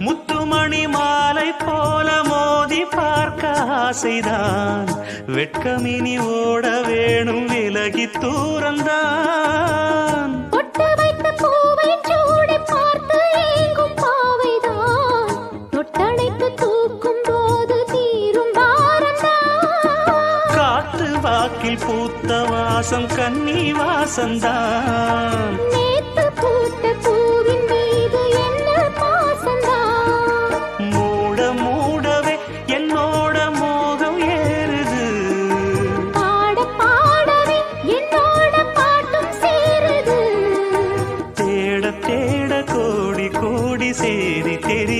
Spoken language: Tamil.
முத்துமணி மாலை போல மோதி பார்க்க ஆசைதான். வெட்கமினி ஓட வேணும் விலகி தூரந்தான். பொட்டு வைத்த பூவை சூடி பார்த்து ஏங்கும் பாவைதான். தொட்டணைத்து தூக்கும் போது தீரும் பாரந்தான். காத்து வாக்கில் பூத்த வாசம் கன்னி வாசந்தான். நேத்து பூத்த பூவின் மீது என்ன பாசந்தான். மூட மூடவே என்னோட மோகம் ஏறுது. பாட பாடவே என்னோட பாட்டும் சேருது. தேட தேட கோடி கோடி சேரி தெரிய